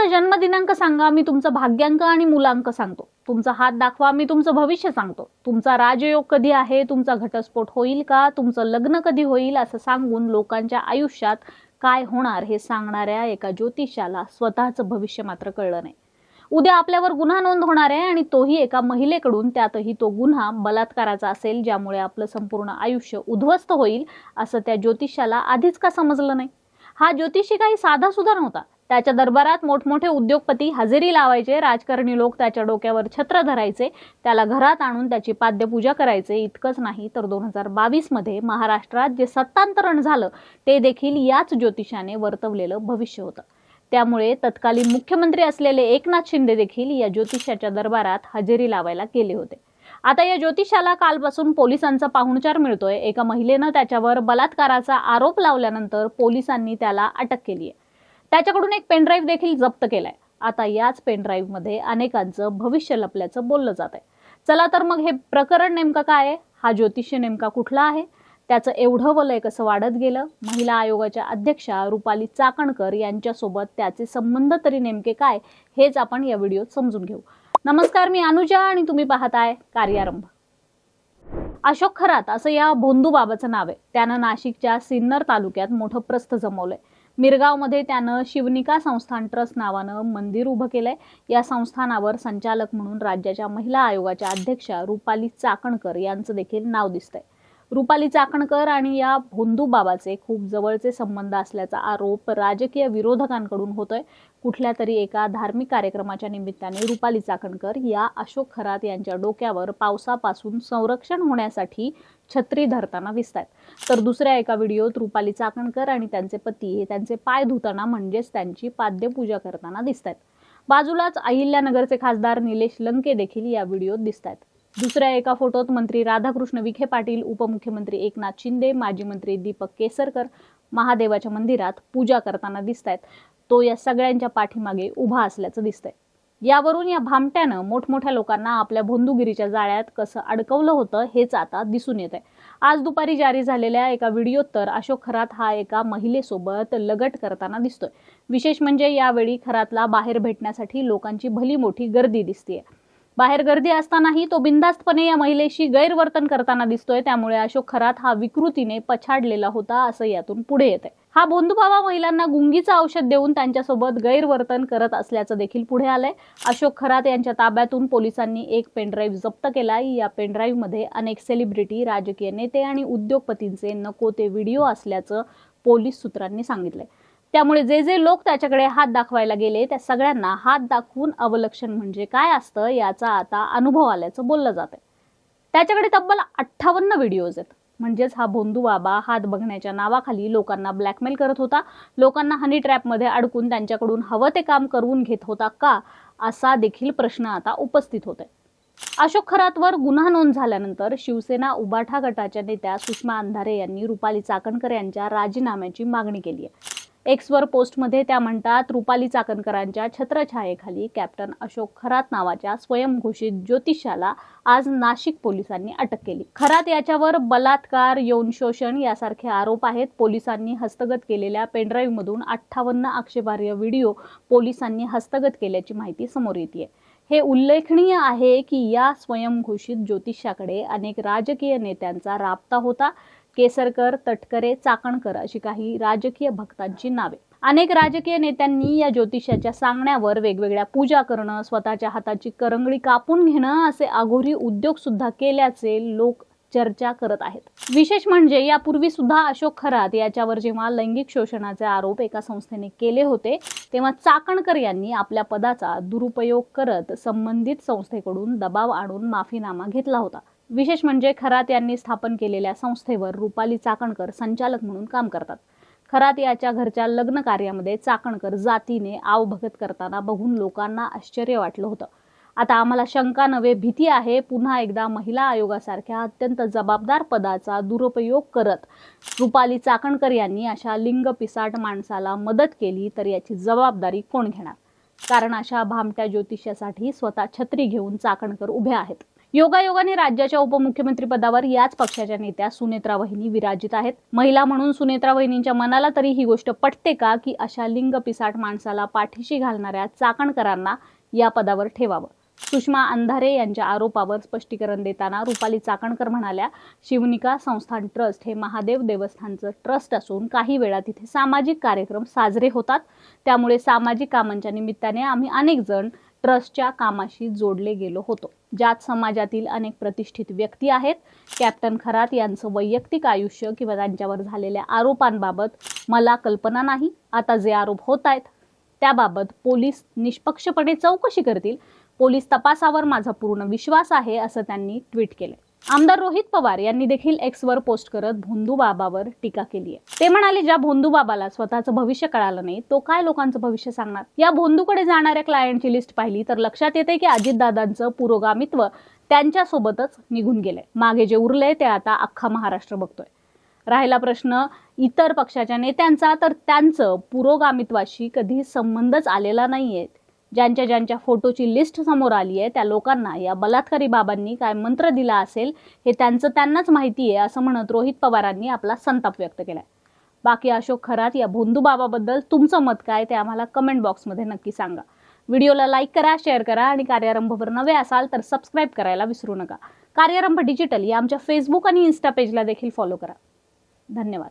तुमचा जन्मदिनांक सांगा, मी तुमचा भाग्यांक आणि मूलांक सांगतो. तुमचा हात दाखवा, मी तुमचं भविष्य सांगतो. तुमचा राजयोग कधी आहे, तुमचा घटस्फोट होईल का, तुमचं लग्न कधी होईल, असं सांगून लोकांच्या आयुष्यात काय होणार हे सांगणाऱ्या एका ज्योतिषाला स्वतःचं भविष्य मात्र कळलं नाही. उद्या आपल्यावर गुन्हा नोंद होणार आहे आणि तोही एका महिलेकडून, त्यातही तो गुन्हा बलात्काराचा असेल, ज्यामुळे आपलं संपूर्ण आयुष्य उद्ध्वस्त होईल, असं त्या ज्योतिषाला आधीच का समजलं नाही? हा ज्योतिषी काही साधा सुद्धा नव्हता. त्याच्या दरबारात मोठमोठे उद्योगपती हजेरी लावायचे, राजकारणी लोक त्याच्या डोक्यावर छत्र धरायचे, त्याला घरात आणून त्याची पाद्यपूजा करायचे. इतकंच नाही तर 2022 मध्ये महाराष्ट्रात जे सत्तांतरण झालं ते देखील याच ज्योतिषाने वर्तवलेलं भविष्य होतं. त्यामुळे तत्कालीन मुख्यमंत्री असलेले एकनाथ शिंदे देखील या ज्योतिषाच्या दरबारात हजेरी लावायला गेले होते. आता या ज्योतिषाला कालपासून पोलिसांचा पाहुणचार मिळतोय. एका महिलेनं त्याच्यावर बलात्काराचा आरोप लावल्यानंतर पोलिसांनी त्याला अटक केली आहे. त्याच्याकडून एक पेनड्राईव्ह देखील जप्त केलाय. आता याच पेनड्राईव्ह मध्ये अनेकांचं भविष्य लपल्याचं बोललं जात आहे. चला तर मग हे प्रकरण नेमकं काय आहे, हा ज्योतिष्य नेमका कुठला आहे, त्याचं एवढं वलय कसं वाढत गेलं, महिला आयोगाच्या अध्यक्षा रुपाली चाकणकर यांच्यासोबत त्याचे संबंध तरी नेमके काय, हेच आपण या व्हिडिओत समजून घेऊ. नमस्कार, मी अनुजा आणि तुम्ही पाहताय कार्यारंभ. अशोक खरात असं या भोंदू बाबाचं नाव आहे. त्यानं नाशिकच्या सिन्नर तालुक्यात मोठं प्रस्थ जमवलंय. मिरगावमध्ये त्यानं शिवनिका संस्थान ट्रस्ट नावानं मंदिर उभं केलंय. या संस्थानावर संचालक म्हणून राज्याच्या महिला आयोगाच्या अध्यक्षा रुपाली चाकणकर यांचं देखील नाव दिसतंय. रुपाली चाकणकर आणि या भोंदू बाबाचे खूप जवळचे संबंध असल्याचा आरोप राजकीय विरोधकांकडून होतोय. कुठल्या तरी एका धार्मिक कार्यक्रमाच्या निमित्ताने रुपाली चाकणकर या अशोक खरात यांच्या डोक्यावर पावसापासून संरक्षण होण्यासाठी छत्री धरताना दिसतात. तर दुसऱ्या एका व्हिडिओत रुपाली चाकणकर आणि त्यांचे पती हे त्यांचे पाय धुताना, म्हणजेच त्यांची पाद्यपूजा करताना दिसतात. बाजूलाच अहिल्यानगरचे खासदार निलेश लंके देखील या व्हिडिओत दिसतात. दुसऱ्या एका फोटोत मंत्री राधाकृष्ण विखे पाटील, उपमुख्यमंत्री एकनाथ शिंदे, माजी मंत्री दीपक केसरकर महादेवाच्या मंदिरात पूजा करताना दिसतात. तो या सगळ्यांच्या पाठीमागे उभा असल्याचं दिसतंय. यावरून या भामट्यानं मोठमोठ्या लोकांना आपल्या भोंदूगिरीच्या जाळ्यात कसं अडकवलं होतं हेच आता दिसून येत आहे. आज दुपारी जारी झालेल्या एका व्हिडिओत तर अशोक खरात हा एका महिलेसोबत लगट करताना दिसतोय. विशेष म्हणजे यावेळी खरातला बाहेर भेटण्यासाठी लोकांची भली मोठी गर्दी दिसतेय. बाहेर गर्दी असतानाही तो बिनधास्तपणे या महिलेशी गैरवर्तन करताना दिसतोय. त्यामुळे अशोक खरात हा विकृतीने पछाडलेला होता असं यातून पुढे येतंय. हा भोंदू बाबा महिलांना गुंगीचं औषध देऊन त्यांच्यासोबत गैरवर्तन करत असल्याचं देखील पुढे आलंय. अशोक खरात यांच्या ताब्यातून पोलिसांनी एक पेनड्राईव्ह जप्त केलाय. या पेनड्राईव्ह मध्ये अनेक सेलिब्रिटी, राजकीय नेते आणि उद्योगपतींचे नको ते व्हिडिओ असल्याचं पोलीस सूत्रांनी सांगितलंय. त्यामुळे जे जे लोक त्याच्याकडे हात दाखवायला गेले त्या सगळ्यांना हात दाखवून अवलक्षण म्हणजे काय असतं याचा आता अनुभव आल्याचं बोललं जातंय. त्याच्याकडे तब्बल 58 व्हिडिओज आहेत. म्हणजेच हा भोंदू बाबा हात बघण्याच्या नावाखाली लोकांना ब्लॅकमेल करत होता. लोकांना हनी ट्रॅपमध्ये अडकून त्यांच्याकडून हवं ते काम करून घेत होता का, असा देखील प्रश्न आता उपस्थित होतोय. अशोक खरातवर गुन्हा नोंद झाल्यानंतर शिवसेना उबाठा गटाच्या नेत्या सुषमा अंधारे यांनी रुपाली चाकणकर यांच्या राजीनाम्याची मागणी केली आहे. एक्सवर पोस्टमध्ये त्या म्हणतात, रुपाली चाकणकरांच्या छत्रछायेखाली कॅप्टन अशोक खरात नावाच्या स्वयंघोषित ज्योतिषाला आज नाशिक पोलिसांनी अटक केली. खरात याच्यावर बलात्कार, यौन शोषण यासारखे आरोप आहेत. पोलिसांनी हस्तगत केलेल्या पेनड्राईव्ह मधून 58 आक्षेपार्ह व्हिडिओ पोलिसांनी हस्तगत केल्याची माहिती समोर येते. हे उल्लेखनीय आहे की या स्वयंघोषित ज्योतिषाकडे अनेक राजकीय नेत्यांचा राबता होता. केसरकर, तटकरे, चाकणकर अशी काही राजकीय भक्तांची नावे. अनेक राजकीय नेत्यांनी या ज्योतिषाच्या सांगण्यावर वेगवेगळ्या पूजा करणं, स्वतःच्या हाताची करंगळी कापून घेणं असे अघोरी उद्योग सुद्धा केल्याचे लोक चर्चा करत आहेत. विशेष म्हणजे यापूर्वी सुद्धा अशोक खरात याच्यावर जेव्हा लैंगिक शोषणाचे आरोप एका संस्थेने केले होते तेव्हा चाकणकर यांनी आपल्या पदाचा दुरुपयोग करत संबंधित संस्थेकडून दबाव आणून माफीनामा घेतला होता. विशेष म्हणजे खरात यांनी स्थापन केलेल्या संस्थेवर रुपाली चाकणकर संचालक म्हणून काम करतात. खरात याच्या घरच्या लग्न कार्यामध्ये चाकणकर जातीने आवभगत करताना बघून लोकांना आश्चर्य वाटलं होतं. आता आम्हाला शंका नव्हे भीती आहे, पुन्हा एकदा महिला आयोगासारख्या अत्यंत जबाबदार पदाचा दुरुपयोग करत रुपाली चाकणकर यांनी अशा लिंग पिसाट माणसाला मदत केली तर याची जबाबदारी कोण घेणार? कारण अशा भामट्या ज्योतिषासाठी स्वतः छत्री घेऊन चाकणकर उभे आहेत. योगायोगाने राज्याच्या उपमुख्यमंत्री पदावर याच पक्षाच्या नेत्या सुनेत्रा वहिनी विराजित आहेत. महिला म्हणून सुनेत्रा वहिनींच्या मनाला तरी ही गोष्ट पटते का की अशा लिंग पिसाट माणसाला पाठीशी घालणाऱ्या चाकणकरांना या पदावर ठेवावं? सुषमा अंधारे यांच्या आरोपावर स्पष्टीकरण देताना रुपाली चाकणकर म्हणाल्या, शिवनिका संस्थान ट्रस्ट हे महादेव देवस्थानचं ट्रस्ट असून काही वेळा तिथे सामाजिक कार्यक्रम साजरे होतात. त्यामुळे सामाजिक कामांच्या निमित्ताने आम्ही अनेक जण ट्रस्टच्या कामाशी जोडले गेलो होतो, ज्यात समाजातील अनेक प्रतिष्ठित व्यक्ती आहेत. कॅप्टन खरात यांचं वैयक्तिक आयुष्य किंवा त्यांच्यावर झालेल्या आरोपांबाबत मला कल्पना नाही. आता जे आरोप होत आहेत त्याबाबत पोलीस निष्पक्षपणे चौकशी करतील. पोलीस तपासावर माझा पूर्ण विश्वास आहे, असं त्यांनी ट्विट केले. आमदार रोहित पवार यांनी देखील एक्सवर पोस्ट करत भोंदू बाबावर टीका केली आहे. ते म्हणाले, ज्या भोंदू बाबाला स्वतःचं भविष्य कळालं नाही तो काय लोकांचं भविष्य सांगणार? या भोंदूकडे जाणाऱ्या क्लायंटची लिस्ट पाहिली तर लक्षात येते की अजितदादांचं पुरोगामित्व त्यांच्यासोबतच निघून गेलंय. मागे जे उरले ते आता अख्खा महाराष्ट्र बघतोय. राहिला प्रश्न इतर पक्षाच्या नेत्यांचा, तर त्यांचं पुरोगामित्वाशी कधी संबंधच आलेला नाहीये. ज्यांच्या फोटोची लिस्ट समोर आली आहे त्या लोकांना या बलात्कारी बाबांनी काय मंत्र दिला असेल हे त्यांनाच माहिती आहे, असं म्हणत रोहित पवारांनी आपला संताप व्यक्त केलाय. बाकी अशोक खरात या भोंदू बाबाबद्दल तुमचं मत काय ते आम्हाला कमेंट बॉक्समध्ये नक्की सांगा. व्हिडिओला लाईक करा, शेअर करा आणि कार्यारंभवर नवे असाल तर सबस्क्राईब करायला विसरू नका. कार्यारंभ डिजिटल या आमच्या फेसबुक आणि इन्स्टा पेजला देखील फॉलो करा. धन्यवाद.